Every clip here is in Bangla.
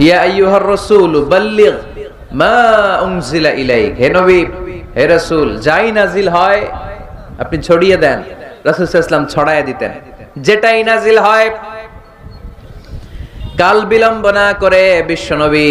ইয়া আইয়ুহার রাসূল বাল্লিগ মা উনজিলা ইলাইক, হে নবী হে রাসূল যাই নাজিল হয় আপনি ছড়িয়ে দেন। রাসূল সাল্লাল্লাহু আলাইহি ওয়াসাল্লাম ছড়ায় দিতেন, যেটাই নাজিল হয়। কাল বিলম্ব না করে বিশ্বনবী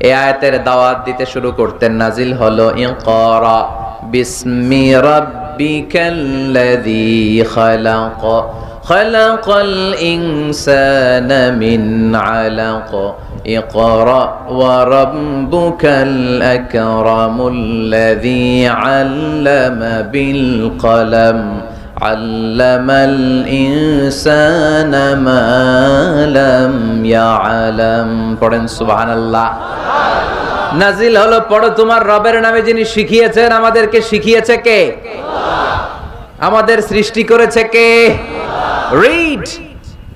এই আয়াতের দাওয়াত দিতে শুরু করতেন। নাজিল হলো ইকরা বিসমি রাব্বিকাল্লাযী খালাক খালাকাল ইনসানা মিন আলাক ইকরা ওয়া রাব্বুকাল আকরামুল্লাযী আল্লামা বিল কলম আল্লামাল ইনসানা মা লাম ইয়ালাম। পড়েন সুবহানাল্লাহ। নাজিল হলো পড়ো তোমার রবের নামে যিনি শিখিয়েছেন। আমাদেরকে শিখিয়েছে কে? আমাদের সৃষ্টি করেছে কে? Read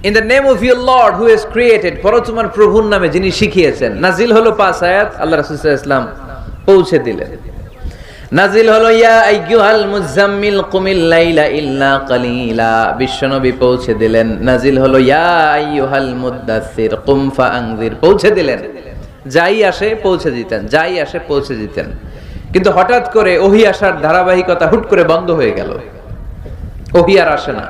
in the name of your lord who has created. পড়ো তোমার প্রভুর নামে যিনি শিখিয়েছেন। নাজিল হলো 5 আয়াত, আল্লাহ রাসূল সাল্লাল্লাহু আলাইহি ওয়াসাল্লাম পৌঁছে দিলেন। নাজিল হলো ইয়া আইয়ুহাল মুজাম্মিল কুমিল লাইলা ইল্লা কালিলা, বিশ্বনবী পৌঁছে দিলেন। নাজিল হলো ইয়া আইয়ুহাল মুদ্দাসসির কুম ফাআনজির, পৌঁছে দিলেন। যাই আসে পৌঁছে দিতেন, যাই আসে পৌঁছে দিতেন। কিন্তু হঠাৎ করে ওহী আসার ধারাবাহিকতা হুট করে বন্ধ হয়ে গেল, ওহী আর আসে না।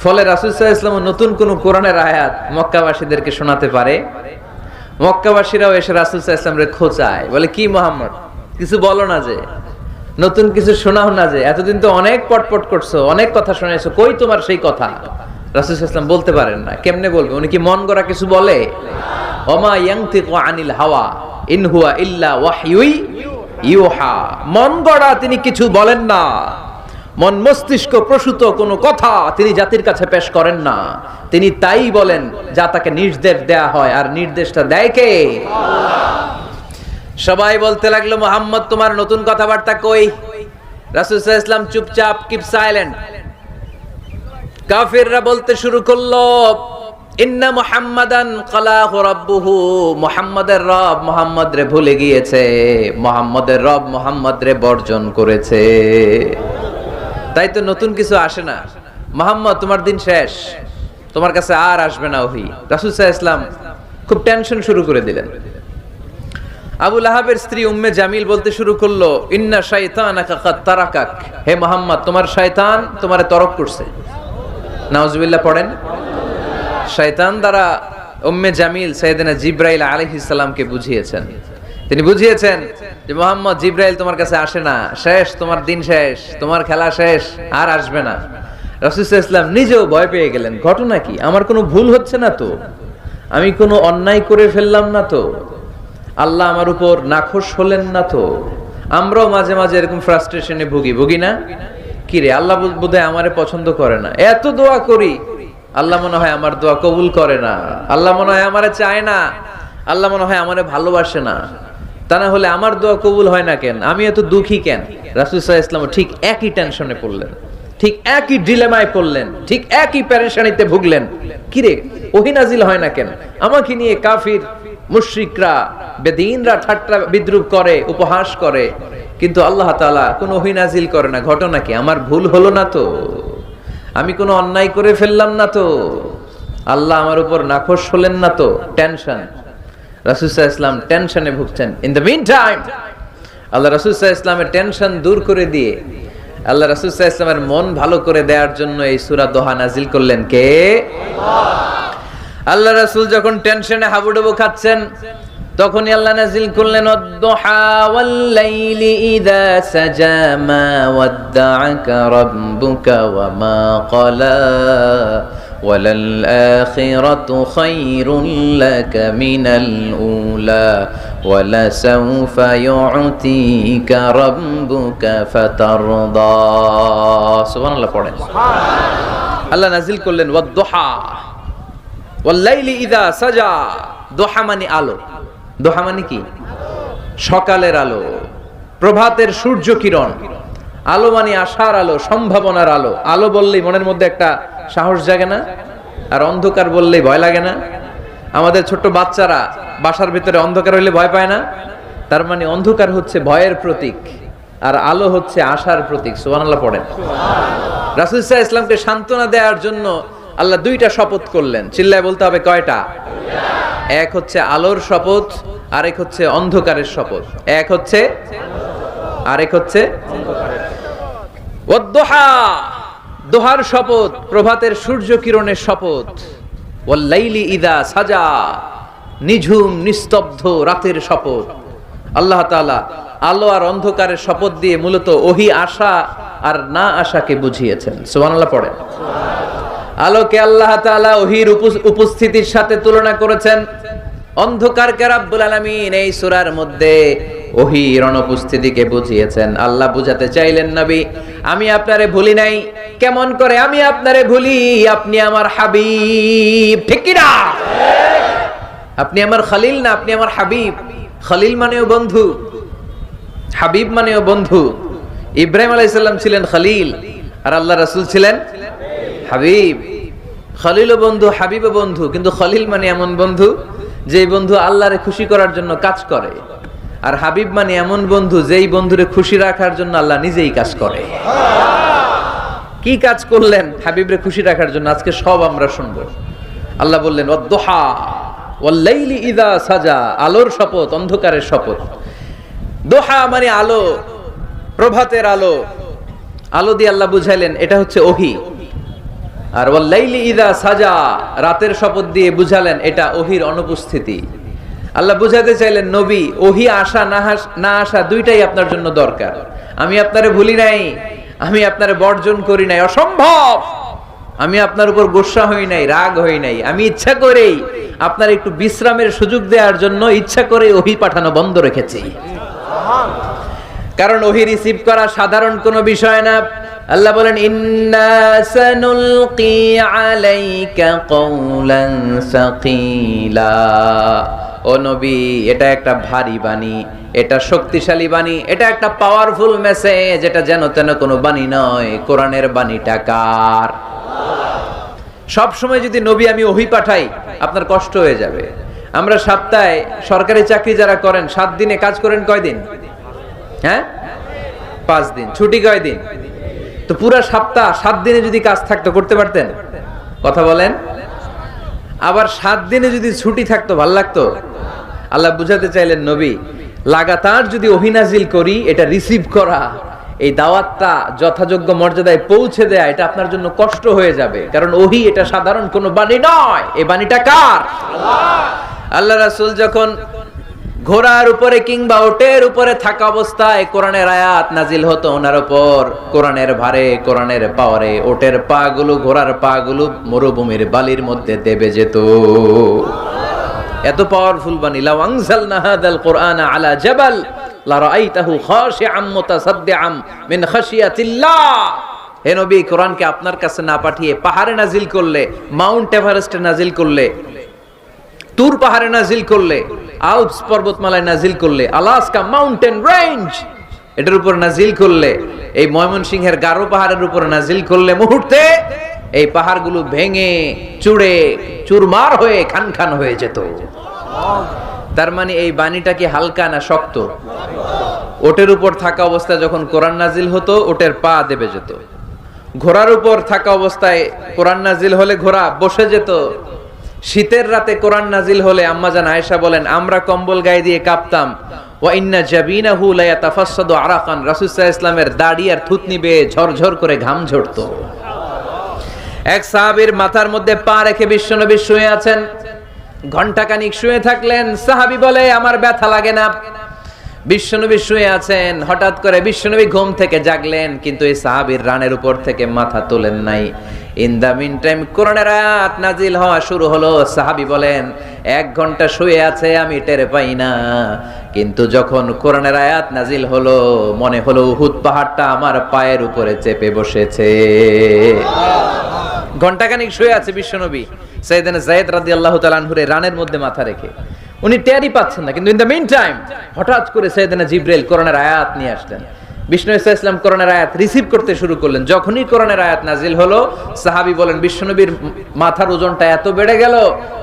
ফলে রাসূল সাল্লাল্লাহু আলাইহি ওয়াসাল্লাম নতুন কোন কোরআনের আয়াত মক্কাবাসীদেরকে শোনাতে পারে। মক্কাবাসীরাও এসে রাসূল সাল্লাল্লাহু আলাইহি ওয়াসাল্লামকে খোঁচায়, বলে কি মুহাম্মদ কিছু বলো না, যে নতুন কিছু শোনাও না, যে এতদিন তো অনেক পটপট করছো, অনেক কথা শুনাইছো, কই তোমার সেই কথা? রাসূল সাল্লাল্লাহু আলাইহি ওয়াসাল্লাম বলতে পারেন না। কেমনে বলবে? উনি কি মন গড়া কিছু বলে? ওমা ইয়ানতিকু আনিল হাওয়া ইন হুয়া ইল্লা ওয়াহয়ুই ইউহা। মন গড়া তিনি কিছু বলেন না, মন মস্তিষ্ক প্রসূত কোনো কথা তিনি জাতির কাছে পেশ করেন না। তিনি তাই বলেন যা তাকে নির্দেশ দেয়া হয়, আর নির্দেশটা দেয় কে? সবাই বলতে লাগলো মুহাম্মদ তোমার নতুন কথাবার্তা কই? রাসূল সাল্লাল্লাহু আলাইহি ওয়াসাল্লাম চুপচাপ, কিপ সাইলেন্ট। কাফিররা বলতে শুরু করলো ইন্না মুহাম্মাদান ক্বালাহু রাব্বুহু, মুহাম্মাদের রব মুহাম্মদ রে ভুলে গিয়েছে, মুহাম্মাদের রব মুহাম্মদ রে বর্জন করেছে। তাই তো নতুন কিছু আসে না। মুহাম্মদ তোমার দিন শেষ, তোমার কাছে আর আসবে না ওহী। রাসূল সাল্লাল্লাহু আলাইহি ওয়াসাল্লাম খুব টেনশন শুরু করে দিলেন। আবু লাহাবের স্ত্রী উম্মে জামিল বলতে শুরু করলো ইন্না শাইতানাকা কাদ তারাকাক, হে মুহাম্মদ তোমার শয়তান তোমারে তরক করছে। নাউজুবিল্লাহ পড়েন। শয়তান দ্বারা উম্মে জামিল সাইয়েদনা জিবরাইল আলাইহিস সালামকে বুঝিয়েছেন। তিনি বুঝিয়েছেন যে মুহাম্মদ জিবরাইল তোমার কাছে আসে না, শেষ, তোমার দিন শেষ, তোমার খেলা শেষ, আর আসবে না। রাসূল সাল্লাল্লাহু আলাইহি ওয়াসাল্লাম নিজেও ভয় পেয়ে গেলেন। ঘটনা কি? আমার কোনো ভুল হচ্ছে না তো? আমি কোনো অন্যায় করে ফেললাম না তো? আল্লাহ আমার উপর নাখোশ হলেন না তো? আমরাও মাঝে মাঝে এরকম ফ্রাস্ট্রেশনে ভুগি না? কি রে, আল্লাহ বোধহয় আমারে পছন্দ করে না, এত দোয়া করি আল্লাহ মনে হয় আমার দোয়া কবুল করে না, আল্লাহ মনে হয় আমারে চায় না, আল্লাহ মনে হয় আমারে ভালোবাসে না। তা না হলে আমার দোয়া কবুল হয় না কেন? আমি এত দুঃখী কেন? রাসূল সাল্লাল্লাহু আলাইহি ওয়াসাল্লাম ঠিক একই টেনশনে পড়লেন, ঠিক একই ডিলেমায় পড়লেন, ঠিক একই পেরেশানিতে ভুগলেন। কি রে, ওহী নাজিল হয় না কেন? আমাকে নিয়ে কাফির মুশরিকরা বেদিনরা ঠাট্টা বিদ্রুপ করে, উপহাস করে, কিন্তু আল্লাহ তাআলা কোনো ওহী নাজিল করে না। ঘটনা কি? আমার ভুল হলো না তো? আমি কোনো অন্যায় করে ফেললাম না তো? আল্লাহ আমার উপর নাখোশ হলেন না তো? টেনশন। রাসূল সাল্লাল্লাহু আলাইহি ওয়াসাল্লাম টেনশনে ভুগছেন। ইন দ্য মিন টাইম আল্লাহ রাসূল সাল্লাল্লাহু আলাইহি ওয়াসাল্লামের টেনশন দূর করে দিয়ে আল্লাহ রাসূল সাল্লাল্লাহু আলাইহি ওয়াসাল্লামের মন ভালো করে দেওয়ার জন্য এই সূরা দোহা নাজিল করলেন কে? আল্লাহ রাসূল যখন টেনশনে হাবুডুবু খাচ্ছেন তখনই আল্লাহ নাজিল করলেন ওয়াদ-দুহা ওয়াল-লাইলি ইযা সাজা মা ওয়াদ্দা'আকা রাব্বুকা ওয়া মা ক্বালা ওয়ালাল আখিরাতু খায়রুল লাকা মিনাল উলা ওয়ালা সাওফা ইউ'তিকা রাব্বুকা ফাতারদা। সুবহানাল্লাহ পড়েন। সুবহানাল্লাহ। আল্লাহ নাজিল করলেন ওয়াদ-দুহা ওয়াল-লাইলি ইযা সাজা। দোহা মানে আলো। দোহা মানে কি? সকালের আলো, প্রভাতের সূর্য কিরণ। আলো মানে আশার আলো, সম্ভাবনার আলো। আলো বললেই মনের মধ্যে একটা সাহস জাগে না? আর অন্ধকার বললেই ভয় লাগে না? আমাদের ছোট্ট বাচ্চারা বাসার ভিতরে অন্ধকার হইলে ভয় পায় না? তার মানে অন্ধকার হচ্ছে ভয়ের প্রতীক, আর আলো হচ্ছে আশার প্রতীক। সুবহানাল্লাহ পড়েন। রাসূল সাল্লাল্লাহু আলাইহি ওয়াসাল্লামকে সান্ত্বনা দেওয়ার জন্য আল্লাহ দুইটা শপথ করলেন। চিল্লায় বলতে হবে কয়টা? এক হচ্ছে আলোর শপথ, আরেক হচ্ছে অন্ধকারের শপথ। এক হচ্ছে, আরেক হচ্ছে ওয়াদ-দুহা, দোহার শপথ, প্রভাতের সূর্য কিরণের শপথ। ওয়াল-লাইলি ইযা সাজা, নিঝুম নিস্তব্ধ রাতের শপথ। আল্লাহ তাআলা আলো আর অন্ধকারের শপথ দিয়ে মূলত ওহী আসা আর না আসাকে বুঝিয়েছেন। সুবহানাল্লাহ পড়েন। আলোকে আল্লাহ তাআলা ওহীর উপস্থিতির সাথে তুলনা করেছেন, অন্ধকারকে রব্বুল আলামিন এই সূরার মধ্যে ওহীর অনুপস্থিতিকে বুঝিয়েছেন। আল্লাহ বুঝাতে চাইলেন, নবী আমি আপনারে ভুলি নাই। কেমন করে আমি আপনারে ভুলি? আপনি আমার হাবিব, ঠিক কি না? আপনি আমার খলিল না, আপনি আমার হাবিব। খলিল মানেও বন্ধু, হাবিব মানেও বন্ধু। ইব্রাহিম আলাইহিস সালাম ছিলেন খলিল, আর আল্লাহ রাসূল ছিলেন হাবিব। খলিলও বন্ধু, হাবিবও বন্ধু, কিন্তু খলিল মানে এমন বন্ধু যেই বন্ধু আল্লাহরে খুশি করার জন্য কাজ করে, আর হাবিব মানে এমন বন্ধু যেই বন্ধুরে খুশি রাখার জন্য আল্লাহ নিজেই কাজ করে। কি কাজ করলেন হাবিবরে খুশি রাখার জন্য? আজকে সব আমরা শুনবো। আল্লাহ বললেন ওয়াদ-দুহা ওয়াল-লাইলি ইযা সাজা, আলোর শপথ, অন্ধকারের শপথ। দোহা মানে আলো, প্রভাতের আলো। আলো দিয়ে আল্লাহ বুঝাইলেন এটা হচ্ছে ওহী। আর ওয়াল-লাইলি ইযা সাজা, রাতের শপথ দিয়ে বুঝালেন এটা ওহীর অনুপস্থিতি। আল্লাহ বুঝাতে চাইলেন, নবী ওহী আসা না আসা দুইটাই আপনার জন্য দরকার। আমি আপনারে ভুলি নাই, আমি আপনারে বর্জন করি নাই, অসম্ভব। আমি আপনার উপর গোসা হই নাই, রাগ হই নাই। আমি ইচ্ছা করেই আপনার একটু বিশ্রামের সুযোগ দেওয়ার জন্য ইচ্ছা করে ওহী পাঠানো বন্ধ রেখেছি। কারণ ওহী রিসিভ করা সাধারণ কোনো বিষয় না। আল্লাহ বলেন ইন্না সানুলকি আলাইকা কওলান সাকিলা, ও নবী এটা একটা ভারী বাণী, এটা শক্তিশালী বাণী, এটা একটা পাওয়ারফুল মেসেজ। এটা যেন তেন কোনো বাণী নয়। কোরআনের বাণীটা কার? সব সময় যদি নবী আমি ওহী পাঠাই আপনার কষ্ট হয়ে যাবে। আমরা সপ্তাহে সরকারি চাকরি যারা করেন 7 দিনে কাজ করেন কয়দিন? হ্যাঁ 5 দিন। ছুটি কয়দিন? তো পুরা সপ্তাহ 7 দিনে যদি কাজ থাকতো করতে পারতেন? কথা বলেন। আবার 7 দিনে যদি ছুটি থাকতো ভাল লাগতো? আল্লাহ বুঝাতে চাইলেন, নবী লাগাতার যদি ওহী নাজিল করি, এটা রিসিভ করা, এই দাওয়াতটা যথাযোগ্য মর্যাদায় পৌঁছে দেয়া, এটা আপনার জন্য কষ্ট হয়ে যাবে। কারণ ওহী এটা সাধারণ কোনো বাণী নয়। এই বাণীটা কার? আল্লাহ রাসূল যখন ঘোড়ার উপরে কিংবা ওটের উপরে থাকা অবস্থায় কোরআনের আয়াত নাজিল হতো ওনার উপর, কোরআনের ভারে, কোরআনের পাওয়ারে ওটের পা গুলো, ঘোড়ার পা গুলো মরুভূমির বালির মধ্যে দেবে যেত। এত পাওয়ারফুল বাণী। লাউ আনজালনা হাদাল কুরআনা আলা জাবাল লারাআইতাহু খাশিআম মুতাসাদ্দিআম মিন খাশিয়াতিল্লাহ। হে নবী, কোরআনকে আপনার কাছে না পাঠিয়ে পাহাড়ে নাজিল করলে, মাউন্ট এভারেস্টে নাজিল করলে, তুর পাহাড়ে নাজিল করলে, আল্পস পর্বতমালায় নাজিল করলে, আলাস্কা মাউন্টেন রেঞ্জ এটার উপর নাজিল করলে, এই ময়মনসিংহের গারো পাহাড়ের উপর নাজিল করলে, মুহূর্তে এই পাহাড়গুলো ভেঙে চুড়ে চুরমার হয়ে খান খান হয়ে যেত। তার মানে এই বাণীটা কি হালকা না শক্ত? ওটের উপর থাকা অবস্থায় যখন কোরআন নাজিল হতো ওটের পা দেবে যেত। ঘোড়ার উপর থাকা অবস্থায় কোরআন নাজিল হলে ঘোড়া বসে যেত। শীতের রাতে কোরআন নাজিল হলে আম্মাজান আয়েশা বলেন আমরা কম্বল গায়ে দিয়ে কাঁপতাম। ওয়া ইন্না জাবিনাহু লা ইয়াতাফাসসাদু আরাকান, রাসূল সাল্লাল্লাহু আলাইহি ওয়াসাল্লামের দাড়ি আর থুতনি বেয়ে ঝরঝর করে ঘাম ঝরতো। এক সাহাবীর মাথার মধ্যে পা রেখে বিশ্বনবী শুয়ে আছেন। ঘন্টাখানিক শুয়ে থাকলেন। সাহাবী বলে আমার ব্যথা লাগে না। বিশ্বনবী শুয়ে আছেন, হঠাৎ করে বিশ্বনবী ঘুম থেকে জাগলেন, কিন্তু এই সাহাবীর রানের উপর থেকে মাথা তোলেন নাই। ইন দা মিন টাইম কোরআনের আয়াত নাজিল হওয়া শুরু হলো। সাহাবী বলেন 1 ঘন্টা শুয়ে আছে আমি টের পাই না, কিন্তু যখন কোরআনের আয়াত নাজিল হলো মনে হলো উহুদ পাহাড়টা আমার পায়ের উপরে চেপে বসেছে। ঘন্টাখানিক শুয়ে আছে বিশ্বনবী। সাইয়েদনা যায়েদ রাদিয়াল্লাহু তাআলা আনহুর রানের মধ্যে মাথা রেখে, উনি টেরই পাচ্ছেন না, কিন্তু ইন দ্য মিন টাইম হঠাৎ করে সাইয়েদনা জিবরাইল কোরআনের আয়াত নিয়ে আসলেন। বিষ্ণু সাল্লাল্লাহু আলাইহি ওয়াসাল্লাম কোরআনের আয়াত রিসিভ করতে শুরু করলেন। যখনই কোরআনের আয়াত নাজিল হলো সাহাবী বলেন বিশ্বনবীর মাথার ওজনটা এত বেড়ে গেল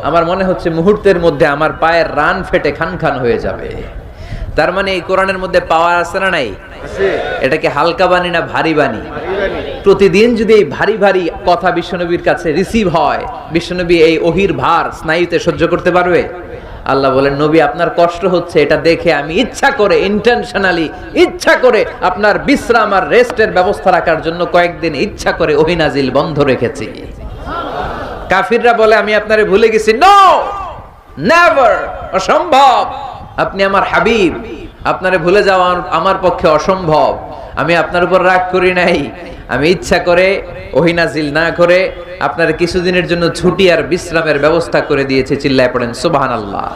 আমার মনে হচ্ছে মুহূর্তের মধ্যে আমার পায়ের রান ফেটে খান খান হয়ে যাবে। তার মানে এই কোরআনের মধ্যে পাওয়ার আছে না নাই? এটা কি হালকা বাণী না ভারী বাণী? প্রতিদিন যদি এই ভারী ভারী কথা বিশ্বনবীর কাছে রিসিভ হয়, বিশ্বনবী এই ওহীর ভার স্নায়ুতে সহ্য করতে পারবে? আল্লাহ বলেন, নবী আপনার কষ্ট হচ্ছে এটা দেখে আমি ইচ্ছা করে ইন্টেনশনালি ইচ্ছা করে আপনার বিশ্রাম আর রেস্টের ব্যবস্থা রাখার জন্য কয়েকদিন ইচ্ছা করে ওহী নাজিল বন্ধ রেখেছি। কাফিররা বলে আমি আপনারে ভুলে গেছি। নো, নেভার, অসম্ভব। আপনি আমার হাবিব, আপনারে ভুলে যাওয়া আমার পক্ষে অসম্ভব। আমি আপনার উপর রাগ করি নাই, আমি ইচ্ছা করে ওহী নাজিল না করে আপনার কিছুদিনের জন্য ছুটি আর বিশ্রামের ব্যবস্থা করে দিয়েছি। চিল্লায় পড়েন সুবহানাল্লাহ।